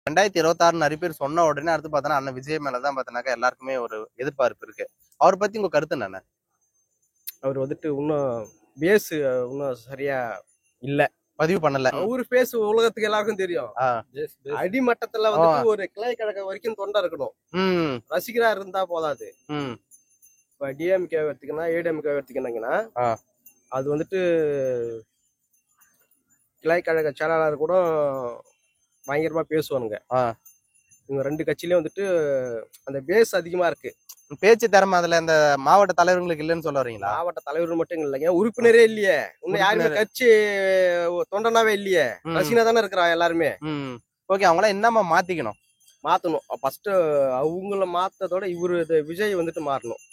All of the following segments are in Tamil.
2026 நிறைய பேர் சொன்ன உடனே அடுத்து பார்த்தோன்னா அண்ணன் விஜய் மேலதான் பார்த்தோன்னாக்கா எல்லாருக்குமே ஒரு எதிர்பார்ப்பு இருக்கு. அவரை பத்தி உங்க கருத்து என்ன? அவர் வந்துட்டு இன்னும் பேஸ் இன்னும் சரியா இல்ல, பதிவு பண்ணல. அவரு பேஸ் உலகத்துக்கு எல்லாருக்கும் தெரியும். அடிமட்டத்துல வந்துட்டு ஒரு கிளை கழக வரைக்கும் தொண்டை இருக்கணும், ரசிகரா இருந்தா போதாது. இப்ப டிஎம்கே எடுத்துக்கினா ஏடிஎம்கே எடுத்துக்கினாங்கன்னா அது வந்துட்டு கிளை கழக செயலாளர் கூட பயங்கரமா பேசுவானுங்க. இவங்க ரெண்டு கட்சியிலயும் வந்துட்டு அந்த பேஸ் அதிகமா இருக்கு. பேச்சு திறமை அதுல இந்த மாவட்ட தலைவர்களுக்கு இல்லைன்னு சொல்ல வரீங்களா? மாவட்ட தலைவர் மட்டும் இல்லைங்க, உறுப்பினரே இல்லையே, இன்னும் யாருமே கட்சி தொண்டனாவே இல்லையே, ரசிகனா தானே இருக்கிறான் எல்லாருமே. ஓகே, அவங்களாம் என்னமா மாத்திக்கணும்? மாத்தணும். ஃபர்ஸ்ட் அவங்கள மாத்ததோட இவரு விஜய் வந்துட்டு மாறணும்.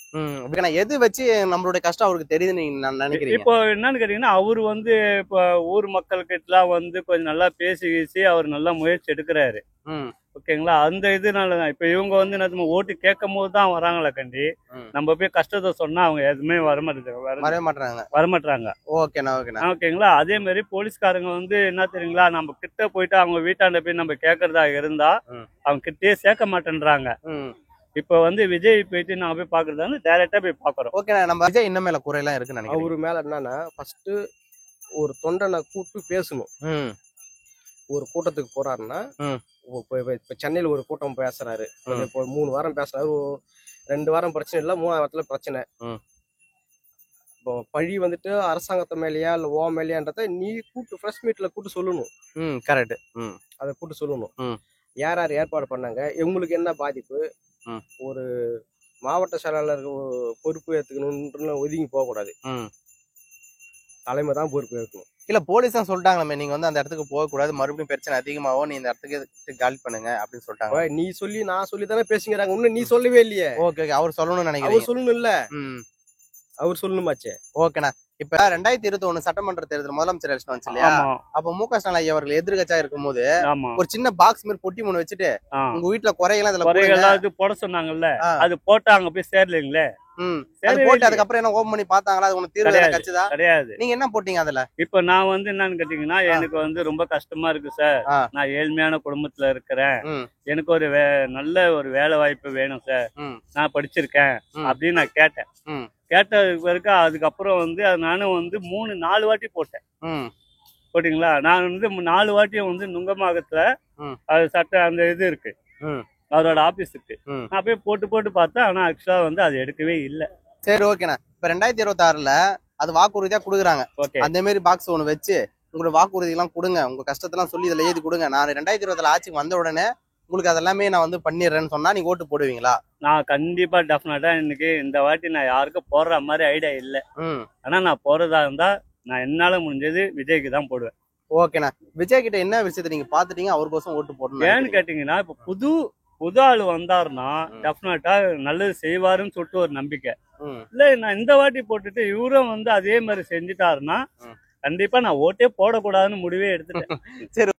எது வச்சு நம்மளுடைய கஷ்டம் அவருக்கு தெரியுதுன்னு நீங்க நினைக்கிறீங்க? இப்போ என்னன்னு கேட்டீங்கன்னா, அவரு வந்து இப்போ ஊர் மக்கள்கிட்டலாம் வந்து கொஞ்சம் நல்லா பேசி அவர் நல்லா முயற்சி எடுக்கிறாரு. ஓகேங்களா, அந்த இதனாலதான் இப்ப இவங்க வந்து நம்ம ஓட்டு கேட்கும் போது தான் வராங்களா கண்டி, நம்ம போய் கஷ்டத்தை சொன்னா அவங்க எதுவுமே வரமாட்டாங்க. ஓகேங்களா, அதே மாதிரி போலீஸ்காரங்க வந்து என்ன தெரியுங்களா, நம்ம கிட்ட போயிட்டு அவங்க வீட்டாண்ட போய் நம்ம கேட்கறதா இருந்தா அவங்க கிட்டே சேர்க்க மாட்டேன்றாங்க. இப்ப வந்து விஜய் போயிட்டு நாங்க போய் பாக்குறதா டைரக்டா போய் பாக்குறோம். ஓகே, நம்ம விஜய் இன்னும் மேல குறையெல்லாம் இருக்குன்னு நினைக்கிறேன். அவரு மேல என்னன்னா, ஃபர்ஸ்ட் ஒரு தொண்டனை கூப்பிட்டு பேசணும். ஒரு கூட்டத்துக்கு போறாருன்னா, இப்ப சென்னையில ஒரு கூட்டம் பேசுறாரு, 3 வாரம் பேசுறாரு, 2 வாரம் பிரச்சனை இல்ல, 3ஆவது வாரத்துல பிரச்சனை. இப்போ பழி வந்துட்டு அரசாங்கத்தை மேலேயா இல்ல ஓ மேலேயான்றத நீ கூப்பிட்டு பிரஸ் மீட்ல கூப்பிட்டு சொல்லணும். கரெக்ட், அதை கூப்பிட்டு சொல்லணும். யார் யார் ஏற்பாடு பண்ணாங்க, இவங்களுக்கு என்ன பாதிப்பு, ஒரு மாவட்ட செயலாளர் பொறுப்பு ஏத்துக்கணும்னு ஒதுங்கி போக கூடாது, தலைமை தான் பொறுப்பு ஏற்கணும். இல்ல போலீஸ் தான் சொல்லிட்டாங்களே, நீங்க வந்து அந்த இடத்துக்கு போக கூடாது, மறுபடியும் பிரச்சனை அதிகமாகும், நீ இந்த இடத்துக்கு காலி பண்ணுங்க அப்படின்னு சொல்லிட்டாங்க. நீ சொல்லி நான் சொல்லி தானே பேசுங்கிறாங்க, இன்னும் நீ சொல்லவே இல்லையே. ஓகே, அவர் சொல்லணும்னு நினைக்கிறேன். அவர் சொல்லணும் இல்ல, அவர் சொல்லணுமாச்சே. ஓகேண்ணா, இப்ப 2021 சட்டமன்ற தேர்தல் முதலமைச்சர் எலெக்ஷன் வந்துச்சு இல்லையா? அப்ப மு.க. ஸ்டாலின் ஐயா அவர்கள் எதிர்கட்சியா இருக்கும் போது ஒரு சின்ன பாக்ஸ் மாதிரி பொட்டி மூணு வச்சுட்டு உங்க வீட்டுல குறையெல்லாம் போட சொன்னாங்கல்ல, அது போட்டா அங்க போய் சேரலீங்களே. போட்டு அதுக்கப்புறம் என்ன ஓபன் பண்ணி பார்த்தாங்களா? அது உனக்கு தீர்வு கிடைச்சதா? கிடையாது. நீங்க என்ன போட்டீங்க அதுல? இப்ப நான் வந்து என்னன்னு கேட்டீங்கன்னா, எனக்கு வந்து ரொம்ப கஷ்டமா இருக்கு சார், நான் ஏழ்மையான குடும்பத்துல இருக்கிறேன், எனக்கு ஒரு நல்ல ஒரு வேலை வாய்ப்பு வேணும் சார், நான் படிச்சிருக்கேன் அப்படின்னு நான் கேட்டேன். கேட்டதுக்கு பிறகு அதுக்கப்புறம் வந்து நானும் வந்து 3-4 வாட்டி போட்டேன். போட்டீங்களா, நான் வந்து 4 வாட்டியும் வந்து நுங்கமாகத்துல அது சட்ட அந்த இது இருக்கு, அவரோட ஆபீஸ் இருக்கு, நான் போய் போட்டு பார்த்தேன். ஆனா ஆக்சுவலா வந்து அது எடுக்கவே இல்லை. சரி, ஓகேண்ணா. இப்ப 2026ல அது வாக்குறுதியா கொடுக்குறாங்க. அந்த மாதிரி பாக்ஸ் ஒண்ணு வச்சு உங்களோட வாக்குறுதி எல்லாம் கொடுங்க, உங்க கஷ்டத்தெல்லாம் சொல்லி இதுல எழுதி கொடுங்க, நான் 2026 ஆட்சிக்கு வந்த உடனே உங்களுக்கு அதெல்லாமே நான் வந்து பண்ணிடுறேன்னு சொன்னா நீங்க ஓட்டு போடுவீங்களா? நான் கண்டிப்பா டெஃபினட்டா இன்னைக்கு இந்த வாட்டி நான் யாருக்கும் போடுற மாதிரி ஐடியா இல்லை. ஆனா நான் போறதா இருந்தா நான் என்னால முடிஞ்சது விஜய்க்கு தான் போடுவேன். ஓகேண்ணா, விஜய் கிட்ட என்ன விஷயத்த நீங்க பாத்துட்டீங்க அவருக்கோசம் ஓட்டு போடணும் ஏன்னு கேட்டீங்கன்னா, இப்ப புது ஆளு வந்தாருன்னா டெஃபினட்டா நல்லது செய்வாருன்னு சொல்லிட்டு ஒரு நம்பிக்கை இல்ல. நான் இந்த வாட்டி போட்டுட்டு இவரும் வந்து அதே மாதிரி செஞ்சுட்டாருன்னா கண்டிப்பா நான் ஓட்டே போடக்கூடாதுன்னு முடிவே எடுத்துட்டேன். சரி.